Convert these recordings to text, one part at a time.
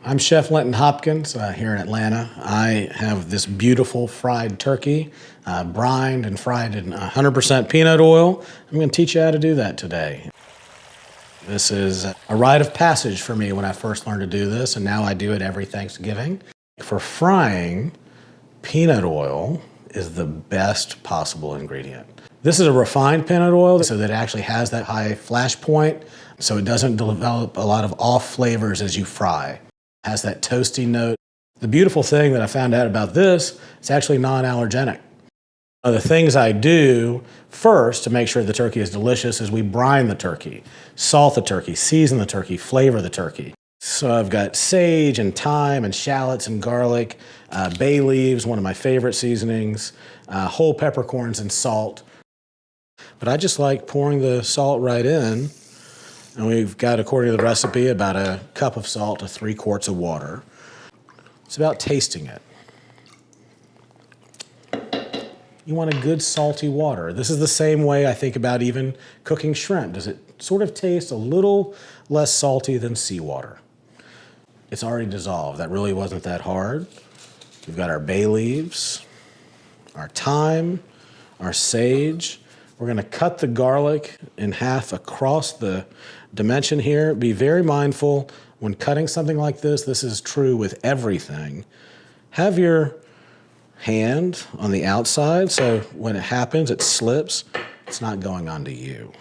I'm Chef Linton Hopkins here in Atlanta. I have this beautiful fried turkey, brined and fried in 100% peanut oil. I'm going to teach you how to do that today. This is a rite of passage for me when I first learned to do this, and now I do it every Thanksgiving. For frying, peanut oil is the best possible ingredient. This is a refined peanut oil, so that it actually has that high flash point, so it doesn't develop a lot of off flavors as you fry. It has that toasty note. The beautiful thing that I found out about this, it's actually non-allergenic. The things I do first to make sure the turkey is delicious is we brine the turkey, salt the turkey, season the turkey, flavor the turkey. So I've got sage and thyme and shallots and garlic, bay leaves, one of my favorite seasonings, whole peppercorns and salt. But I just like pouring the salt right in, and we've got, according to the recipe, about a cup of salt to 3 quarts of water. It's about tasting it. You want a good salty water. This is the same way I think about even cooking shrimp. Does it sort of taste a little less salty than seawater? It's already dissolved. That really wasn't that hard. We've got our bay leaves, our thyme, our sage. We're going to cut the garlic in half across the dimension here. Be very mindful when cutting something like this. This is true with everything. Have your hand on the outside, so when it happens, it slips. It's not going onto you.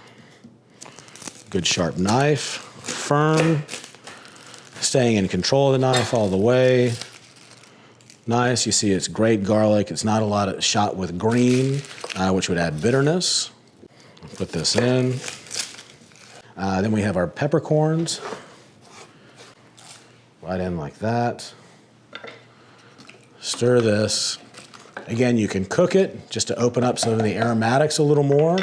Good sharp knife, firm, staying in control of the knife all the way. Nice, you see it's great garlic. It's not a lot of shot with green, which would add bitterness. Put this in. Then we have our peppercorns. Right in like that. Stir this. Again, you can cook it just to open up some of the aromatics a little more.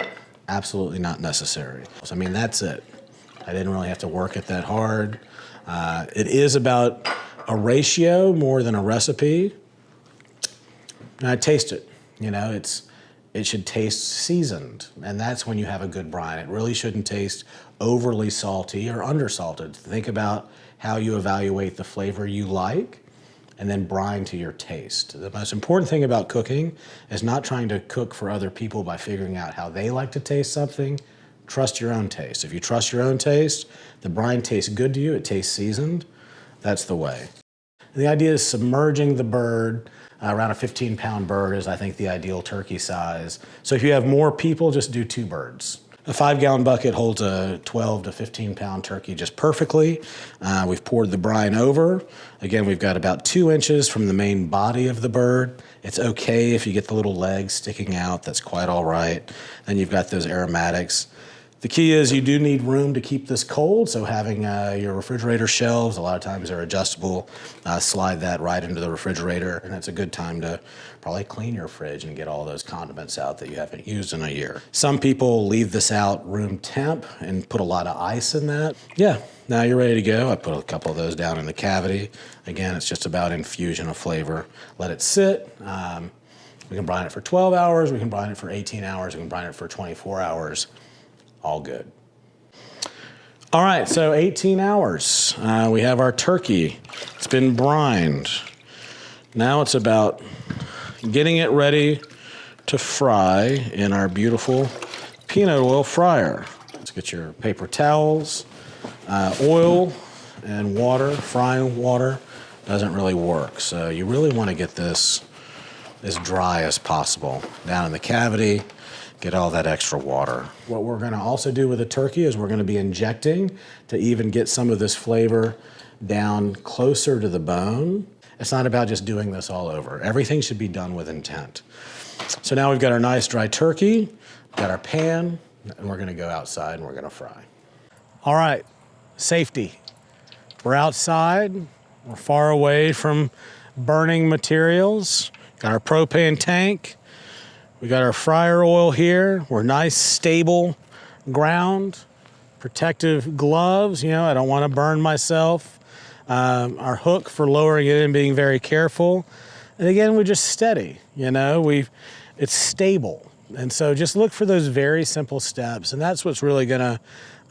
Absolutely not necessary. So, I mean, that's it. I didn't really have to work it that hard. It is about a ratio more than a recipe. And I taste it. You know, it should taste seasoned, and that's when you have a good brine. It really shouldn't taste overly salty or undersalted. Think about how you evaluate the flavor you like, and then brine to your taste. The most important thing about cooking is not trying to cook for other people by figuring out how they like to taste something. Trust your own taste. If you trust your own taste, the brine tastes good to you, it tastes seasoned, that's the way. And the idea is submerging the bird. Around a 15-pound bird is, I think, the ideal turkey size. So if you have more people, just do 2 birds. A 5-gallon bucket holds a 12 to 15-pound turkey just perfectly. We've poured the brine over. Again, we've got about 2 inches from the main body of the bird. It's okay if you get the little legs sticking out. That's quite all right. Then you've got those aromatics. The key is you do need room to keep this cold, so having your refrigerator shelves, a lot of times they're adjustable, slide that right into the refrigerator, and it's a good time to probably clean your fridge and get all those condiments out that you haven't used in a year. Some people leave this out room temp and put a lot of ice in that. Yeah, now you're ready to go. I put a couple of those down in the cavity. Again, it's just about infusion of flavor. Let it sit. We can brine it for 12 hours, we can brine it for 18 hours, we can brine it for 24 hours. All good. All right, so 18 hours. We have our turkey. It's been brined. Now it's about getting it ready to fry in our beautiful peanut oil fryer. Let's get your paper towels. Oil and water, frying water, doesn't really work. So you really want to get this as dry as possible. Down in the cavity, get all that extra water. What we're gonna also do with the turkey is we're gonna be injecting to even get some of this flavor down closer to the bone. It's not about just doing this all over. Everything should be done with intent. So now we've got our nice dry turkey, got our pan, and we're gonna go outside and we're gonna fry. All right, safety. We're outside, we're far away from burning materials. Got our propane tank. We got our fryer oil here. We're nice, stable ground. Protective gloves, you know, I don't want to burn myself. Our hook for lowering it and being very careful. And again, we're just steady, you know, it's stable. And so just look for those very simple steps, and that's what's really gonna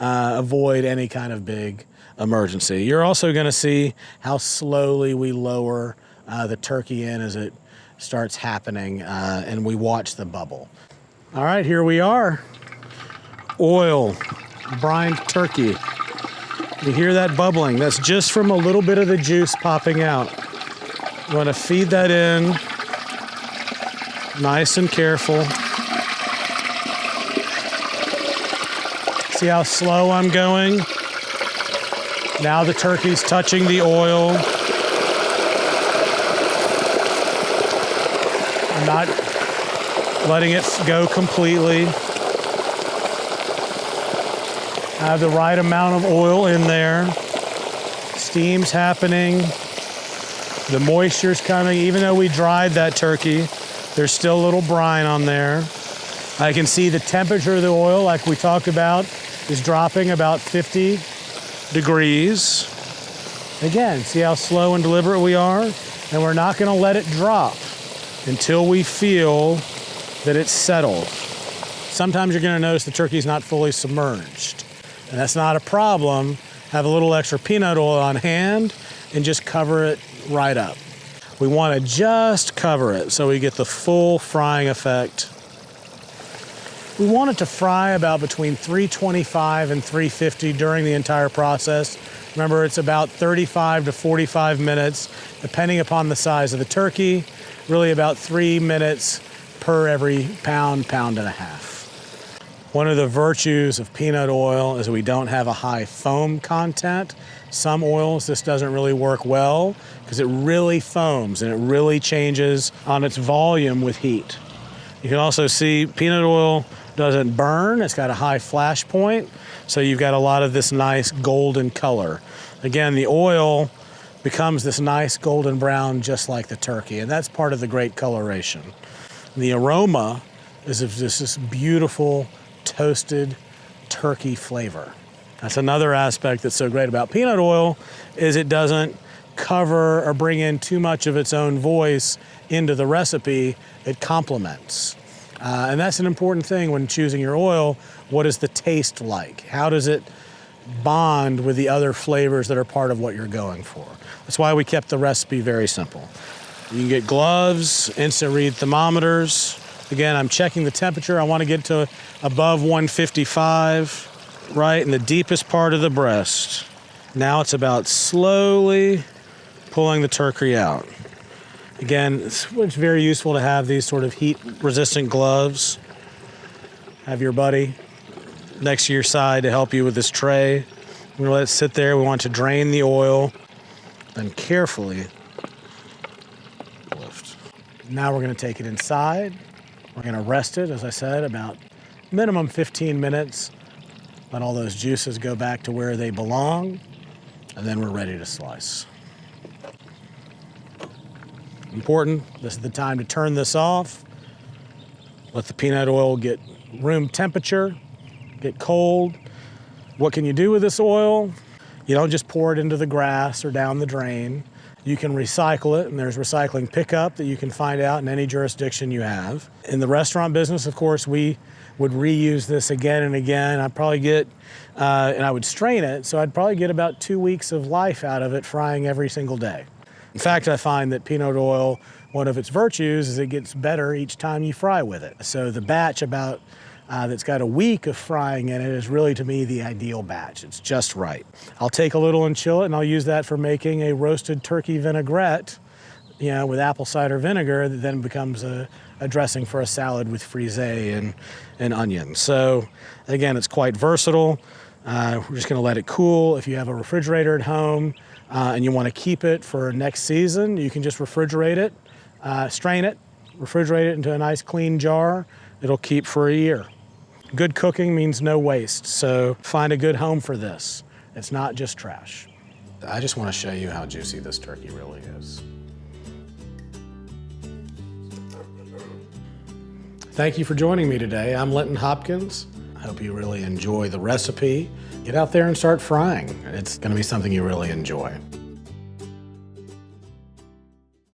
avoid any kind of big emergency. You're also going to see how slowly we lower the turkey in as it starts happening, and we watch the bubble. All right, here we are. Oil, brined turkey. You hear that bubbling? That's just from a little bit of the juice popping out. You want to feed that in, nice and careful. See how slow I'm going? Now the turkey's touching the oil. I'm not letting it go completely. I have the right amount of oil in there. Steam's happening. The moisture's coming. Even though we dried that turkey, there's still a little brine on there. I can see the temperature of the oil, like we talked about, is dropping about 50 degrees. Again, see how slow and deliberate we are? And we're not going to let it drop until we feel that it's settled. Sometimes you're going to notice the turkey's not fully submerged. And that's not a problem. Have a little extra peanut oil on hand and just cover it right up. We want to just cover it so we get the full frying effect. We want it to fry about between 325 and 350 during the entire process. Remember, it's about 35 to 45 minutes, depending upon the size of the turkey. Really about 3 minutes per every pound, pound and a half. One of the virtues of peanut oil is we don't have a high foam content. Some oils, this doesn't really work well because it really foams and it really changes on its volume with heat. You can also see peanut oil doesn't burn. It's got a high flash point, so you've got a lot of this nice golden color. Again, the oil becomes this nice golden brown just like the turkey, and that's part of the great coloration. The aroma is of this beautiful toasted turkey flavor. That's another aspect that's so great about peanut oil, is it doesn't cover or bring in too much of its own voice into the recipe. It complements. And that's an important thing when choosing your oil. What is the taste like? How does it bond with the other flavors that are part of what you're going for? That's why we kept the recipe very simple. You can get gloves, instant read thermometers. Again, I'm checking the temperature. I want to get to above 155, right in the deepest part of the breast. Now it's about slowly pulling the turkey out. Again, it's very useful to have these sort of heat-resistant gloves. Have your buddy next to your side to help you with this tray. We're going to let it sit there. We want to drain the oil, then carefully lift. Now we're going to take it inside. We're going to rest it, as I said, about minimum 15 minutes. Let all those juices go back to where they belong, and then we're ready to slice. Important, this is the time to turn this off. Let the peanut oil get room temperature, get cold. What can you do with this oil? You don't just pour it into the grass or down the drain. You can recycle it, and there's recycling pickup that you can find out in any jurisdiction you have. In the restaurant business, of course, we would reuse this again and again. I'd probably get, and I would strain it, so I'd probably get about 2 weeks of life out of it frying every single day. In fact, I find that peanut oil, one of its virtues is it gets better each time you fry with it. So the batch that's got a week of frying in it is really, to me, the ideal batch. It's just right. I'll take a little and chill it, and I'll use that for making a roasted turkey vinaigrette, with apple cider vinegar that then becomes a dressing for a salad with frisée and onions. So again, it's quite versatile. We're just going to let it cool. If you have a refrigerator at home and you want to keep it for next season, you can just refrigerate it, strain it, refrigerate it into a nice clean jar. It'll keep for a year. Good cooking means no waste, so find a good home for this. It's not just trash. I just want to show you how juicy this turkey really is. Thank you for joining me today. I'm Linton Hopkins. I hope you really enjoy the recipe. Get out there and start frying. It's going to be something you really enjoy.